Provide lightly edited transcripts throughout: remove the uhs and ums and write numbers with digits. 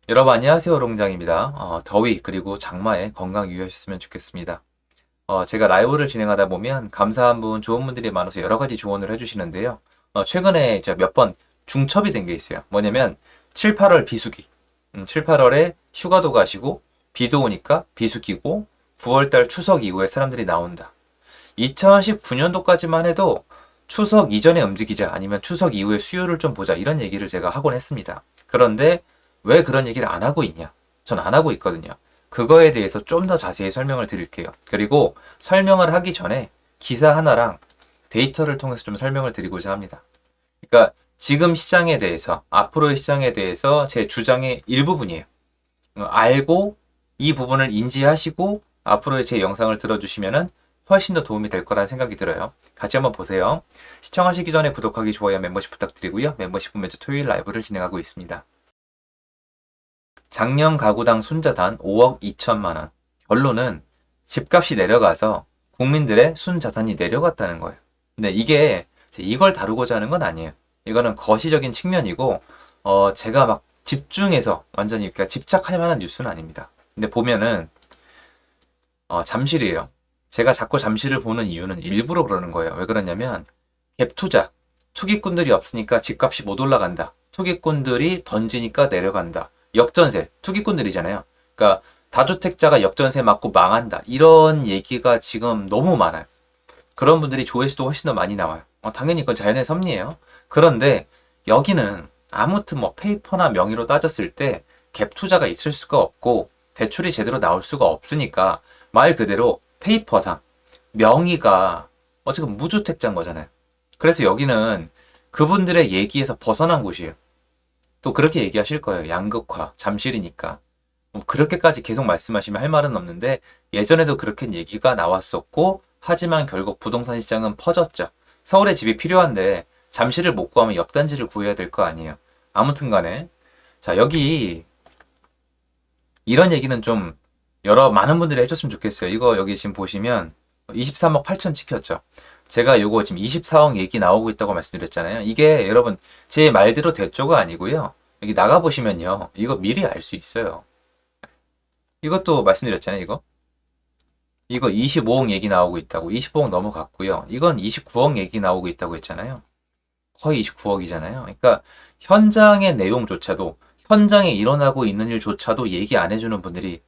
여러분 안녕하세요 롱장입니다. 더위 그리고 장마에 건강 유의하셨으면 좋겠습니다. 제가 라이브를 진행하다 보면 감사한 분, 좋은 분들이 많아서 여러 가지 조언을 해주시는데요. 최근에 이제 몇 번 중첩이 된 게 있어요. 뭐냐면 7, 8월 비수기. 7, 8월에 휴가도 가시고 비도 오니까 비수기고 9월달 추석 이후에 사람들이 나온다. 2019년도까지만 해도 추석 이전에 움직이자 아니면 추석 이후에 수요를 좀 보자 이런 얘기를 제가 하곤 했습니다. 그런데 왜 그런 얘기를 안 하고 있냐? 전 안 하고 있거든요. 그거에 대해서 좀 더 자세히 설명을 드릴게요. 그리고 설명을 하기 전에 기사 하나랑 데이터를 통해서 좀 설명을 드리고자 합니다. 그러니까 지금 시장에 대해서, 앞으로의 시장에 대해서 제 주장의 일부분이에요. 알고 이 부분을 인지하시고 앞으로의 제 영상을 들어주시면은 훨씬 더 도움이 될 거라는 생각이 들어요. 같이 한번 보세요. 시청하시기 전에 구독하기, 좋아요, 멤버십 부탁드리고요. 멤버십은 매주 토요일 라이브를 진행하고 있습니다. 작년 가구당 순자산 5억 2천만 원. 결론은 집값이 내려가서 국민들의 순자산이 내려갔다는 거예요. 근데 이게 이걸 다루고자 하는 건 아니에요. 이거는 거시적인 측면이고 제가 막 집중해서 완전히 그러니까 집착할 만한 뉴스는 아닙니다. 근데 보면은 잠실이에요. 제가 자꾸 잠실을 보는 이유는 일부러 그러는 거예요. 왜 그러냐면 갭 투자, 투기꾼들이 없으니까 집값이 못 올라간다. 투기꾼들이 던지니까 내려간다. 역전세, 투기꾼들이잖아요. 그러니까 다주택자가 역전세 맞고 망한다. 이런 얘기가 지금 너무 많아요. 그런 분들이 조회수도 훨씬 더 많이 나와요. 당연히 그건 자연의 섭리예요. 그런데 여기는 아무튼 뭐 페이퍼나 명의로 따졌을 때 갭 투자가 있을 수가 없고 대출이 제대로 나올 수가 없으니까 말 그대로 페이퍼상 명의가 지금 무주택자인 거잖아요. 그래서 여기는 그분들의 얘기에서 벗어난 곳이에요. 또 그렇게 얘기하실 거예요. 양극화, 잠실이니까. 뭐 그렇게까지 계속 말씀하시면 할 말은 없는데 예전에도 그렇게 얘기가 나왔었고 하지만 결국 부동산 시장은 퍼졌죠. 서울에 집이 필요한데 잠실을 못 구하면 옆 단지를 구해야 될 거 아니에요. 아무튼 간에 자 여기 이런 얘기는 좀 많은 분들이 해줬으면 좋겠어요. 이거 여기 지금 보시면 23억 8천 찍혔죠. 제가 요거 지금 24억 얘기 나오고 있다고 말씀드렸잖아요. 이게 여러분 제 말대로 대조가 아니고요. 여기 나가보시면요. 이거 미리 알 수 있어요. 이것도 말씀드렸잖아요. 이거 25억 얘기 나오고 있다고. 25억 넘어갔고요. 이건 29억 얘기 나오고 있다고 했잖아요. 거의 29억이잖아요. 그러니까 현장의 내용조차도 현장에 일어나고 있는 일조차도 얘기 안 해주는 분들이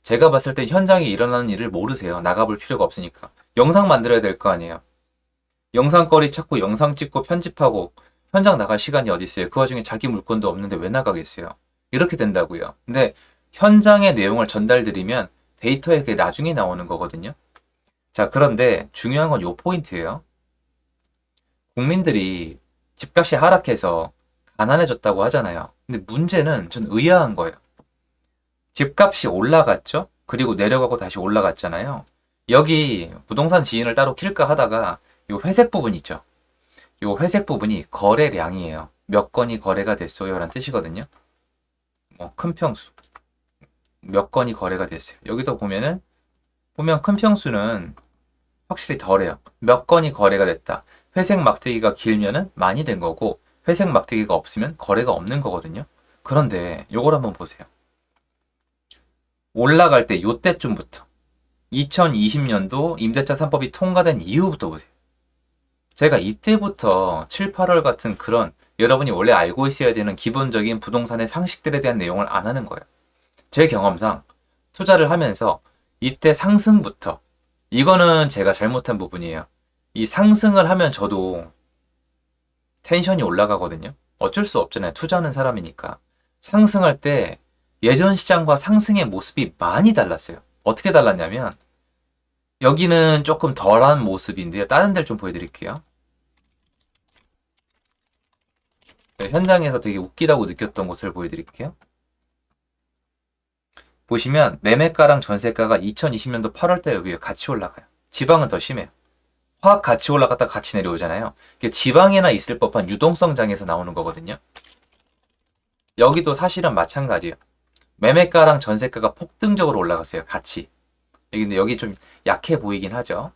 제가 봤을 때 현장에 일어나는 일을 모르세요. 나가볼 필요가 없으니까. 영상 만들어야 될 거 아니에요. 영상거리 찾고 영상 찍고 편집하고 현장 나갈 시간이 어디 있어요. 그 와중에 자기 물건도 없는데 왜 나가겠어요. 이렇게 된다고요. 근데 현장의 내용을 전달드리면 데이터에 그게 나중에 나오는 거거든요. 자, 그런데 중요한 건 요 포인트예요. 국민들이 집값이 하락해서 가난해졌다고 하잖아요. 근데 문제는 전 의아한 거예요. 집값이 올라갔죠? 그리고 내려가고 다시 올라갔잖아요. 여기 부동산 지인을 따로 킬까 하다가 요 회색 부분 있죠? 요 회색 부분이 거래량이에요. 몇 건이 거래가 됐어요? 라는 뜻이거든요. 큰 평수. 몇 건이 거래가 됐어요. 여기도 보면 큰 평수는 확실히 덜해요. 몇 건이 거래가 됐다. 회색 막대기가 길면은 많이 된 거고 회색 막대기가 없으면 거래가 없는 거거든요. 그런데 요걸 한번 보세요. 올라갈 때 요때쯤부터 2020년도 임대차 3법이 통과된 이후부터 보세요. 제가 이때부터 7, 8월 같은 그런 여러분이 원래 알고 있어야 되는 기본적인 부동산의 상식들에 대한 내용을 안 하는 거예요. 제 경험상 투자를 하면서 이때 상승부터 이거는 제가 잘못한 부분이에요. 이 상승을 하면 저도 텐션이 올라가거든요. 어쩔 수 없잖아요. 투자하는 사람이니까. 상승할 때 예전 시장과 상승의 모습이 많이 달랐어요. 어떻게 달랐냐면 여기는 조금 덜한 모습인데요. 다른 데를 좀 보여드릴게요. 네, 현장에서 되게 웃기다고 느꼈던 곳을 보여드릴게요. 보시면 매매가랑 전세가가 2020년도 8월달 여기 같이 올라가요. 지방은 더 심해요. 확 같이 올라갔다 같이 내려오잖아요. 이게 지방에나 있을 법한 유동성장에서 나오는 거거든요. 여기도 사실은 마찬가지예요. 매매가랑 전세가가 폭등적으로 올라갔어요. 같이. 근데 여기 좀 약해 보이긴 하죠.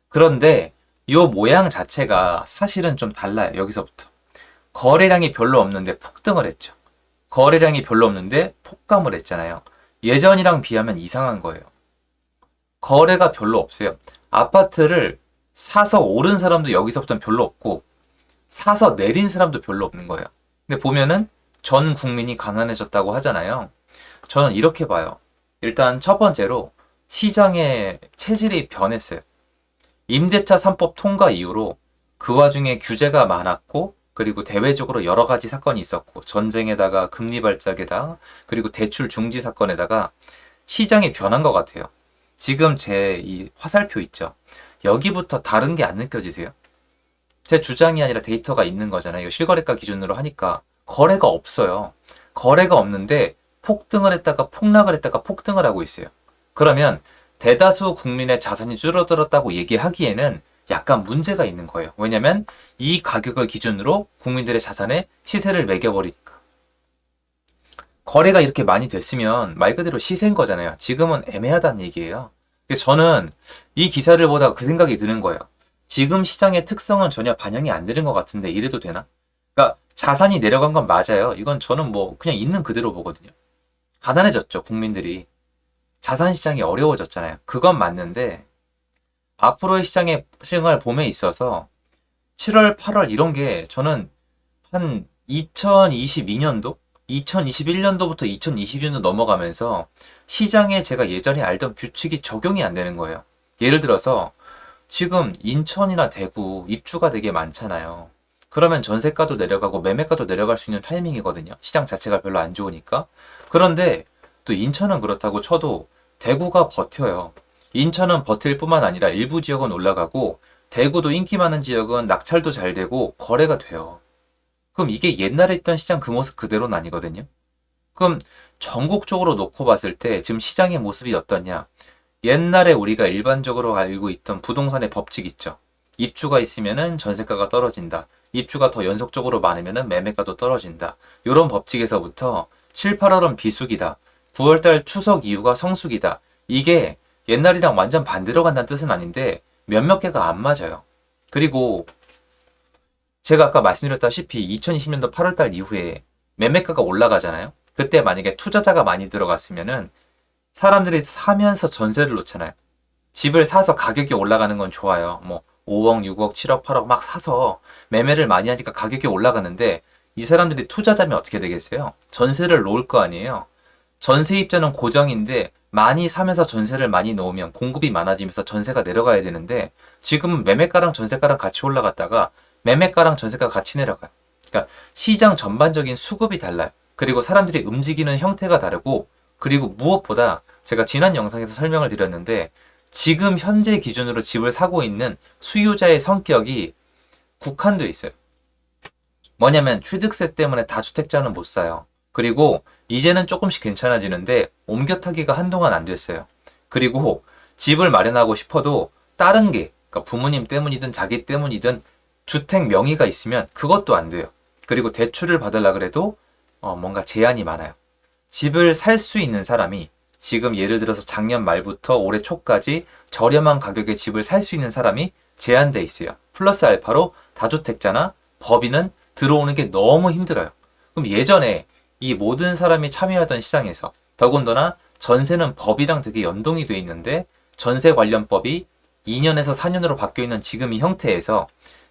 그런데 이 모양 자체가 사실은 좀 달라요. 여기서부터. 거래량이 별로 없는데 폭등을 했죠. 거래량이 별로 없는데 폭감을 했잖아요. 예전이랑 비하면 이상한 거예요. 거래가 별로 없어요. 아파트를 사서 오른 사람도 여기서부터는 별로 없고 사서 내린 사람도 별로 없는 거예요. 근데 보면은 전 국민이 가난해졌다고 하잖아요. 저는 이렇게 봐요. 일단 첫 번째로 시장의 체질이 변했어요. 임대차 3법 통과 이후로 그 와중에 규제가 많았고 그리고 대외적으로 여러 가지 사건이 있었고 전쟁에다가 금리 발작에다가 그리고 대출 중지 사건에다가 시장이 변한 것 같아요. 지금 제 이 화살표 있죠. 여기부터 다른 게 안 느껴지세요? 제 주장이 아니라 데이터가 있는 거잖아요. 이거 실거래가 기준으로 하니까 거래가 없어요. 거래가 없는데 폭등을 했다가 폭락을 했다가 폭등을 하고 있어요. 그러면 대다수 국민의 자산이 줄어들었다고 얘기하기에는 약간 문제가 있는 거예요. 왜냐면 이 가격을 기준으로 국민들의 자산에 시세를 매겨버리니까. 거래가 이렇게 많이 됐으면 말 그대로 시세인 거잖아요. 지금은 애매하다는 얘기예요. 그래서 저는 이 기사를 보다가 그 생각이 드는 거예요. 지금 시장의 특성은 전혀 반영이 안 되는 것 같은데 이래도 되나? 그러니까 자산이 내려간 건 맞아요. 이건 저는 뭐 그냥 있는 그대로 보거든요. 가난해졌죠, 국민들이. 자산 시장이 어려워졌잖아요. 그건 맞는데 앞으로의 시장의 시장을 봄에 있어서 7월, 8월 이런 게 저는 한 2022년도, 2021년도부터 2022년도 넘어가면서 시장에 제가 예전에 알던 규칙이 적용이 안 되는 거예요. 예를 들어서 지금 인천이나 대구 입주가 되게 많잖아요. 그러면 전세가도 내려가고 매매가도 내려갈 수 있는 타이밍이거든요. 시장 자체가 별로 안 좋으니까. 그런데 또 인천은 그렇다고 쳐도 대구가 버텨요. 인천은 버틸 뿐만 아니라 일부 지역은 올라가고 대구도 인기 많은 지역은 낙찰도 잘 되고 거래가 돼요. 그럼 이게 옛날에 있던 시장 그 모습 그대로는 아니거든요. 그럼 전국적으로 놓고 봤을 때 지금 시장의 모습이 어떠냐? 옛날에 우리가 일반적으로 알고 있던 부동산의 법칙 있죠. 입주가 있으면은 전세가가 떨어진다. 입주가 더 연속적으로 많으면은 매매가도 떨어진다. 이런 법칙에서부터 7, 8월은 비수기다. 9월달 추석 이후가 성수기다. 이게 옛날이랑 완전 반대로 간다는 뜻은 아닌데 몇몇 개가 안 맞아요. 그리고 제가 아까 말씀드렸다시피 2020년도 8월달 이후에 매매가가 올라가잖아요. 그때 만약에 투자자가 많이 들어갔으면은 사람들이 사면서 전세를 놓잖아요. 집을 사서 가격이 올라가는 건 좋아요. 뭐 5억, 6억, 7억, 8억 막 사서 매매를 많이 하니까 가격이 올라가는데 이 사람들이 투자자면 어떻게 되겠어요? 전세를 놓을 거 아니에요. 전세 입자는 고정인데 많이 사면서 전세를 많이 놓으면 공급이 많아지면서 전세가 내려가야 되는데 지금은 매매가랑 전세가랑 같이 올라갔다가 매매가랑 전세가 같이 내려가요. 그러니까 시장 전반적인 수급이 달라요. 그리고 사람들이 움직이는 형태가 다르고 그리고 무엇보다 제가 지난 영상에서 설명을 드렸는데 지금 현재 기준으로 집을 사고 있는 수요자의 성격이 국한되어 있어요. 뭐냐면 취득세 때문에 다주택자는 못 사요. 그리고 이제는 조금씩 괜찮아지는데 옮겨 타기가 한동안 안 됐어요. 그리고 집을 마련하고 싶어도 다른 게 그러니까 부모님 때문이든 자기 때문이든 주택 명의가 있으면 그것도 안 돼요. 그리고 대출을 받으려 그래도 뭔가 제한이 많아요. 집을 살 수 있는 사람이 지금 예를 들어서 작년 말부터 올해 초까지 저렴한 가격에 집을 살 수 있는 사람이 제한돼 있어요. 플러스 알파로 다주택자나 법인은 들어오는 게 너무 힘들어요. 그럼 예전에 이 모든 사람이 참여하던 시장에서 더군다나 전세는 법이랑 되게 연동이 돼 있는데 전세 관련법이 2년에서 4년으로 바뀌어 있는 지금 이 형태에서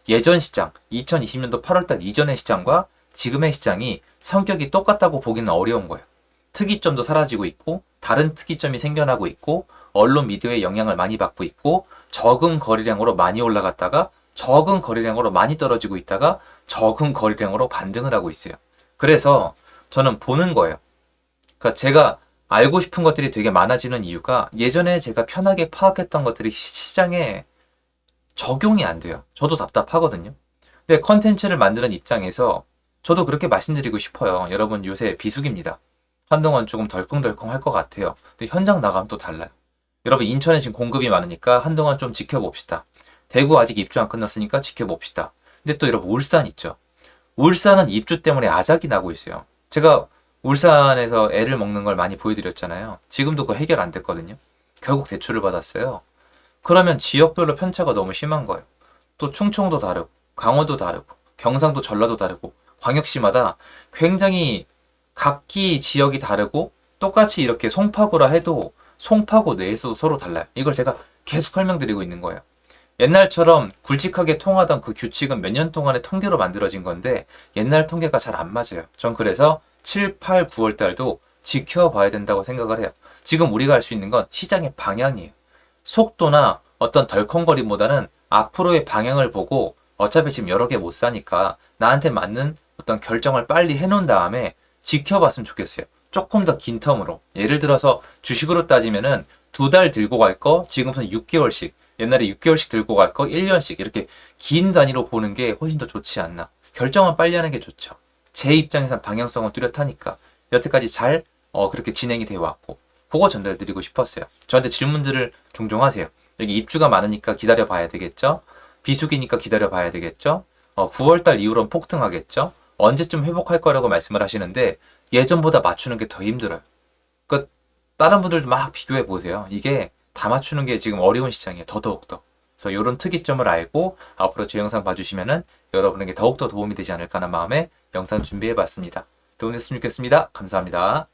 예전 시장, 2020년도 8월달 이전의 시장과 지금의 시장이 성격이 똑같다고 보기는 어려운 거예요. 특이점도 사라지고 있고 다른 특이점이 생겨나고 있고 언론 미디어의 영향을 많이 받고 있고 적은 거래량으로 많이 올라갔다가 적은 거래량으로 많이 떨어지고 있다가 적은 거래량으로 반등을 하고 있어요. 그래서 저는 보는 거예요. 그러니까 제가 알고 싶은 것들이 되게 많아지는 이유가 예전에 제가 편하게 파악했던 것들이 시장에 적용이 안 돼요. 저도 답답하거든요. 근데 컨텐츠를 만드는 입장에서 저도 그렇게 말씀드리고 싶어요. 여러분 요새 비수기입니다. 한동안 조금 덜컹덜컹 할 것 같아요. 근데 현장 나가면 또 달라요. 여러분 인천에 지금 공급이 많으니까 한동안 좀 지켜봅시다. 대구 아직 입주 안 끝났으니까 지켜봅시다. 근데 또 여러분 울산 있죠. 울산은 입주 때문에 아작이 나고 있어요. 제가 울산에서 애를 먹는 걸 많이 보여드렸잖아요. 지금도 그거 해결 안 됐거든요. 결국 대출을 받았어요. 그러면 지역별로 편차가 너무 심한 거예요. 또 충청도 다르고 강원도 다르고 경상도 전라도 다르고 광역시마다 굉장히 각기 지역이 다르고 똑같이 이렇게 송파구라 해도 송파구 내에서도 서로 달라요. 이걸 제가 계속 설명드리고 있는 거예요. 옛날처럼 굵직하게 통하던 그 규칙은 몇 년 동안의 통계로 만들어진 건데 옛날 통계가 잘 안 맞아요. 전 그래서 7, 8, 9월 달도 지켜봐야 된다고 생각을 해요. 지금 우리가 할 수 있는 건 시장의 방향이에요. 속도나 어떤 덜컹거림보다는 앞으로의 방향을 보고 어차피 지금 여러 개 못 사니까 나한테 맞는 어떤 결정을 빨리 해놓은 다음에 지켜봤으면 좋겠어요. 조금 더 긴 텀으로. 예를 들어서 주식으로 따지면은 2달 들고 갈 거 지금부터 6개월씩, 옛날에 6개월씩 들고 갈 거 1년씩 이렇게 긴 단위로 보는 게 훨씬 더 좋지 않나. 결정은 빨리 하는 게 좋죠. 제 입장에선 방향성은 뚜렷하니까 여태까지 잘 그렇게 진행이 되어 왔고 그거 전달드리고 싶었어요. 저한테 질문들을 종종 하세요. 여기 입주가 많으니까 기다려 봐야 되겠죠? 비수기니까 기다려 봐야 되겠죠? 9월달 이후로는 폭등하겠죠? 언제쯤 회복할 거라고 말씀을 하시는데 예전보다 맞추는 게 더 힘들어요. 그 다른 분들도 막 비교해 보세요. 이게 다 맞추는 게 지금 어려운 시장이에요. 더더욱더. 그래서 이런 특이점을 알고 앞으로 제 영상 봐주시면은 여러분에게 더욱더 도움이 되지 않을까 하는 마음에 영상 준비해 봤습니다. 도움됐으면 좋겠습니다. 감사합니다.